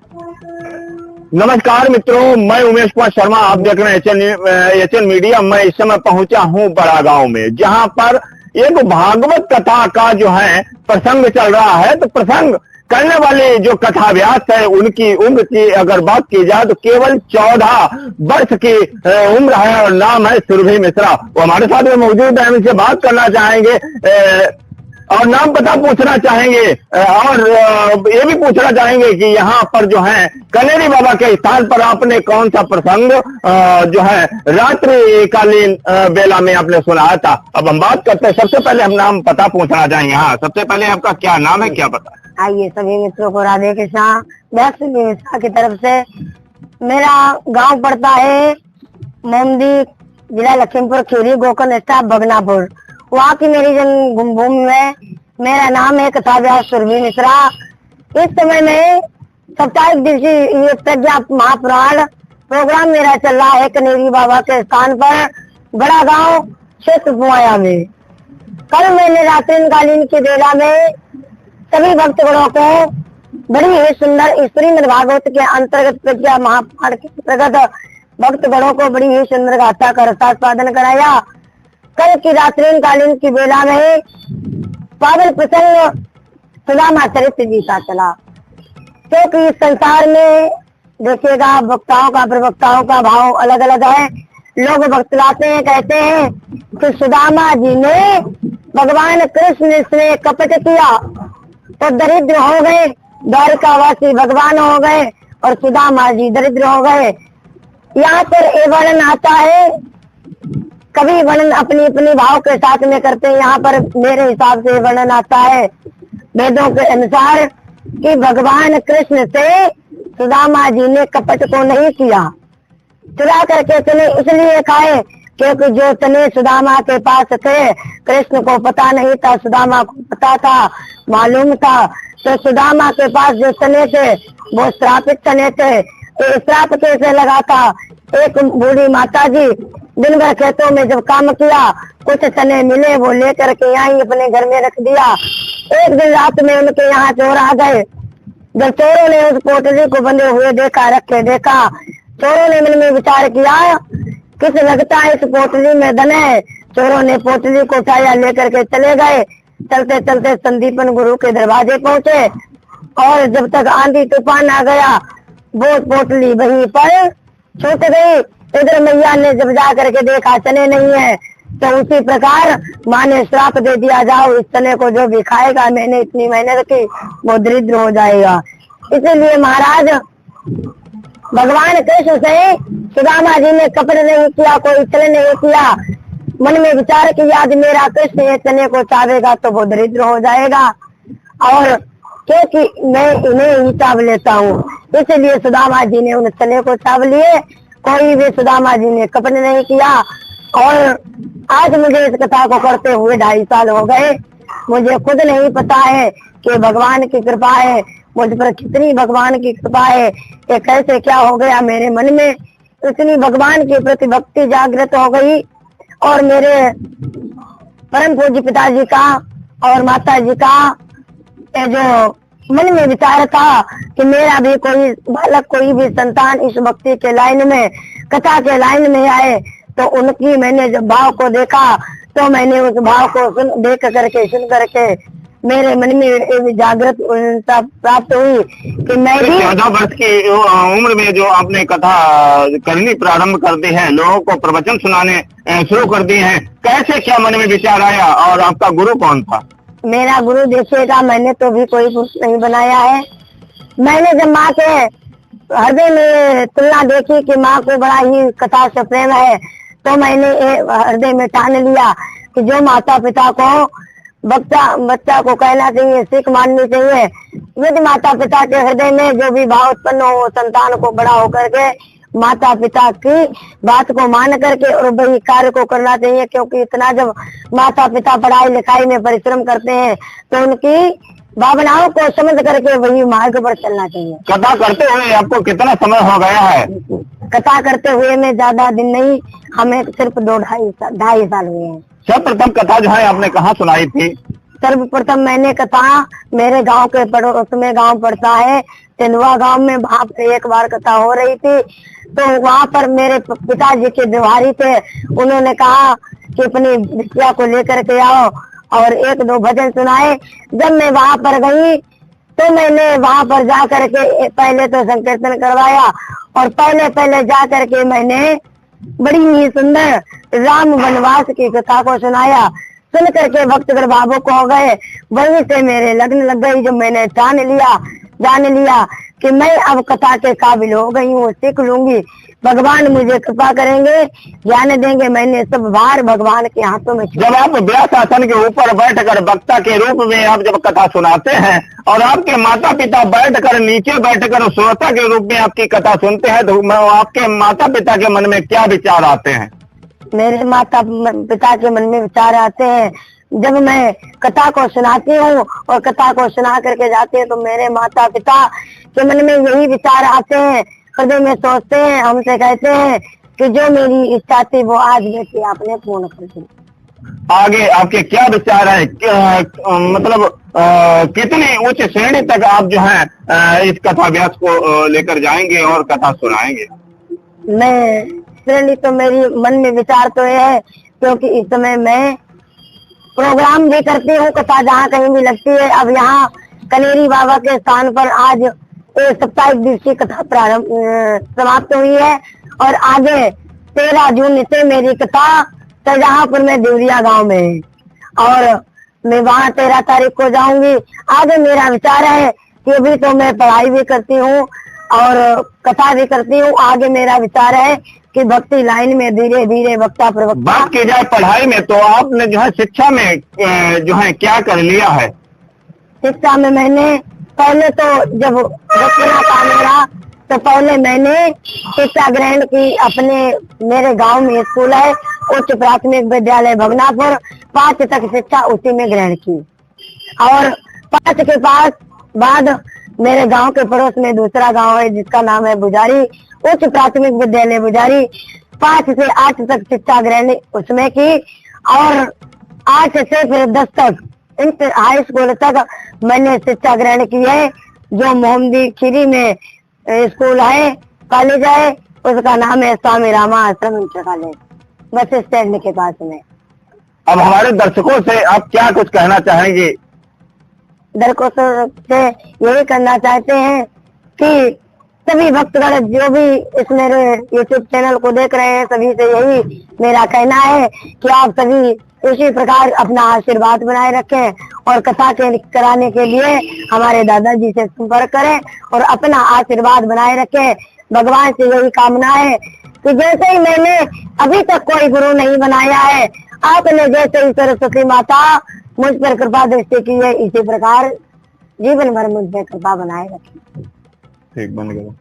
नमस्कार मित्रों, मैं उमेश कुमार शर्मा। आप देख रहे हैं एचएन मीडिया। मैं इस समय पहुंचा हूं बड़ा गांव में, जहां पर एक भागवत कथा का जो है प्रसंग चल रहा है। तो प्रसंग करने वाले जो कथा व्यास है, उनकी उम्र की अगर बात की जाए तो केवल 14 वर्ष की उम्र है और नाम है सुरभि मिश्रा। वो हमारे साथ में मौजूद है, उनसे बात करना चाहेंगे और नाम पता पूछना चाहेंगे और ये भी पूछना चाहेंगे कि यहाँ पर जो है कनेरी बाबा के स्थान पर आपने कौन सा प्रसंग जो है रात्रि कालीन बेला में आपने सुनाया था। अब हम बात करते हैं, सबसे पहले हम नाम पता पूछना चाहेंगे। हाँ, सबसे पहले आपका क्या नाम है, क्या पता? आइए सभी मित्रों को राधे कृष्णा। मिश्रा की तरफ से मेरा गांव पड़ता है मोमदी, जिला लखीमपुर खीरी, गोकर्ण स्टाफ बगनापुर। वहाँ की मेरी जन्मभूमि में मेरा नाम है कथा व्यास सुरभि मिश्रा। इस समय में साप्ताहिक दिवसीय ये प्रज्ञा महापुराण प्रोग्राम मेरा चल रहा है कनेरी बाबा के स्थान पर बड़ा गांव क्षेत्र पुआया में। कल मैंने रात्रिकालीन की बेला में सभी भक्तगणों को बड़ी ही सुंदर श्रीमद् भागवत के अंतर्गत प्रज्ञा महापुराण के अंतर्गत भक्तगणों को बड़ी ही सुंदर गाथा का रसास्वादन कराया। कल की रात्रिकालीन की बेला में पावन प्रसंग सुदामा चरित्र जी का चला, क्योंकि इस संसार में देखिएगा वक्ताओं का प्रवक्ताओं का भाव अलग अलग है। लोग बतलाते हैं, कहते हैं कि सुदामा जी ने भगवान कृष्ण से कपट किया तो दरिद्र हो गए, द्वारिकावासी भगवान हो गए और सुदामा जी दरिद्र हो गए। यहाँ पर ये वर्णन आता है, कभी वर्णन अपनी अपनी भाव के साथ में करते हैं। यहाँ पर मेरे हिसाब से वर्णन आता है वेदों के अनुसार कि भगवान कृष्ण से सुदामा जी ने कपट को नहीं किया, चुरा करके चने इसलिए खाए क्योंकि जो तने सुदामा के पास थे कृष्ण को पता नहीं था, सुदामा को पता था, मालूम था। तो सुदामा के पास जो तने थे वो श्रापित तने थे। तो श्राप कैसे लगा था? एक बूढ़ी माता जी दिन भर खेतों में जब काम किया, कुछ तने मिले, वो लेकर के यहाँ अपने घर में रख दिया। एक दिन रात में उनके यहाँ चोर आ गए। जब चोरों ने उस पोटली को बंधे हुए देखा, रखे देखा, चोरों ने मन में विचार किया किस लगता है इस पोटली में धन है। चोरों ने पोटली को उठाया, लेकर के चले गए। चलते चलते संदीपन गुरु के दरवाजे पहुंचे और जब तक आंधी तूफान आ गया वो पोटली वहीं पर छूट गई। इधर मैया ने जब जा करके देखा चने नहीं है, तो उसी प्रकार माँ ने श्राप दे दिया, जाओ इस चने को जो भी खाएगा, मैंने इतनी मेहनत की, वो दरिद्र हो जाएगा। इसीलिए महाराज भगवान कृष्ण से सुदामा जी ने कपट नहीं किया, कोई छल नहीं किया। मन में विचार किया आज मेरा कृष्ण ये चने को चावेगा तो वो दरिद्र हो जाएगा, और क्योंकि मैं इन्हें ही चाव लेता हूँ, इसलिए सुदामा जी ने उन चने को चाव लिए। कोई भी सुदामा जी ने कपट नहीं किया। और आज मुझे इस कथा को करते हुए 2.5 साल हो गए। मुझे खुद नहीं पता है कि भगवान की कृपा है मुझ पर, कितनी भगवान की कृपा है, ये कैसे क्या हो गया मेरे मन में, इतनी भगवान के प्रति भक्ति जागृत हो गई। और मेरे परम पूज्य पिताजी का और माता जी का जो मन में विचार था कि मेरा भी कोई बालक, कोई भी संतान इस भक्ति के लाइन में, कथा के लाइन में आए, तो उनकी मैंने जब भाव को देखा तो मैंने उस भाव को देख करके सुन करके मेरे मन में जागृत प्राप्त हुई कि मैं भी 14 वर्ष की उम्र में जो आपने कथा करनी प्रारंभ कर दी है, लोगों को प्रवचन सुनाने शुरू कर दिए हैं, कैसे क्या मन में विचार आया और आपका गुरु कौन था? मेरा गुरु देखिएगा, मैंने तो भी कोई पुरुष नहीं बनाया है। मैंने जब माँ के हृदय में तुलना देखी कि माँ को बड़ा ही कथा से प्रेम है, तो मैंने हृदय में ठान लिया कि जो माता पिता को बच्चा को कहना चाहिए, सीख माननी चाहिए। यदि माता पिता के हृदय में जो भी भाव उत्पन्न हो, संतान को बड़ा होकर के माता पिता की बात को मान करके और वही कार्य को करना चाहिए, क्योंकि इतना जब माता पिता पढ़ाई लिखाई में परिश्रम करते हैं तो उनकी भावनाओं को समझ करके वही मार्ग पर चलना चाहिए। कथा करते हुए आपको कितना समय हो गया है? कथा करते हुए में ज्यादा दिन नहीं, हमें सिर्फ 2-2.5 साल हुए हैं। सर्वप्रथम कथा जो है आपने कहाँ सुनाई थी? सर्वप्रथम मैंने कथा मेरे गांव के पड़ोस में गांव पड़ता है तेंदुआ गांव में, वहां पर एक बार कथा हो रही थी। तो वहां पर मेरे पिताजी के व्यवहारी थे, उन्होंने कहा कि अपनी बिटिया को लेकर के आओ और एक दो भजन सुनाए। जब मैं वहां पर गई तो मैंने वहां पर जा करके पहले तो संकीर्तन करवाया और पहले जा करके मैंने बड़ी ही सुंदर राम वनवास की कथा को सुनाया। सुन करके भक्तगण भावुक हो गए, वहीं से मेरे लगन लग गई। जब मैंने जान लिया कि मैं अब कथा के काबिल हो गई हूँ, सीख लूंगी, भगवान मुझे कृपा करेंगे, ज्ञान देंगे। मैंने सब भार भगवान के हाथों में। जब आप व्यास आसन के ऊपर बैठकर वक्ता के रूप में आप जब कथा सुनाते हैं और आपके माता पिता बैठकर नीचे बैठकर श्रोता के रूप में आपकी कथा सुनते हैं, तो आपके माता पिता के मन में क्या विचार आते हैं? मेरे माता पिता के मन में विचार आते हैं, जब मैं कथा को सुनाती हूँ और कथा को सुना करके जाते हैं तो मेरे माता पिता के मन में यही विचार आते हैं, हृदय में सोचते हैं, हमसे कहते हैं कि जो मेरी इच्छा थी वो आज बेटी आपने पूर्ण कर दी। आगे आपके क्या विचार है? मतलब कितनी उच्च श्रेणी तक आप जो है इस कथा व्यास को लेकर जाएंगे और कथा सुनाएंगे? मैं श्रेणी तो मेरी मन में विचार तो है, क्योंकि इस समय मैं प्रोग्राम भी करती हूँ, कथा जहाँ कहीं भी लगती है। अब यहाँ कनेरी बाबा के स्थान पर आज 27 दिवसीय कथा समाप्त हुई है और आगे 13 जून से मेरी कथा शाहजहांपुर में देवरिया गांव में है और मैं वहाँ 13 तारीख को जाऊंगी। आगे मेरा विचार है कि अभी तो मैं पढ़ाई भी करती हूँ और कथा भी करती हूँ, आगे मेरा विचार है कि भक्ति लाइन में धीरे धीरे वक्ता प्रवक्ता। बात की जाए पढ़ाई में, तो आपने जो है शिक्षा में जो है क्या कर लिया है? शिक्षा में मैंने पहले तो जब बचपना था मेरा, तो पहले मैंने शिक्षा ग्रहण की अपने मेरे गांव में स्कूल है उच्च प्राथमिक विद्यालय भगनापुर, 5 तक शिक्षा उसी में ग्रहण की और 5 के बाद मेरे गांव के पड़ोस में दूसरा गांव है जिसका नाम है बुजारी, उच्च प्राथमिक विद्यालय बुजारी, 5 से 8 तक शिक्षा ग्रहण उसमें की और 8 से फिर 10 तक इंटर हाई स्कूल तक मैंने शिक्षा ग्रहण की है। जो मोहम्मदी खीरी में स्कूल है, कॉलेज है, उसका नाम है स्वामी रामा आश्रम इंटर कॉलेज, बस स्टैंड के पास में। अब हमारे दर्शकों से आप क्या कुछ कहना चाहेंगे? दर्शकों से यही करना चाहते हैं कि सभी भक्तगण जो भी इस मेरे YouTube चैनल को देख रहे हैं, सभी से यही मेरा कहना है कि आप सभी इसी प्रकार अपना आशीर्वाद बनाए रखें और कथा के कराने के लिए हमारे दादाजी से संपर्क करें और अपना आशीर्वाद बनाए रखें। भगवान से यही कामना है कि जैसे ही मैंने अभी तक कोई गुरु नहीं बनाया है, आपने जैसे ही सरस्वती माता मुझ पर कृपा दृष्टि की है, इसी प्रकार जीवन भर मुझ पर कृपा बनाए रखें। ठीक, बन गया।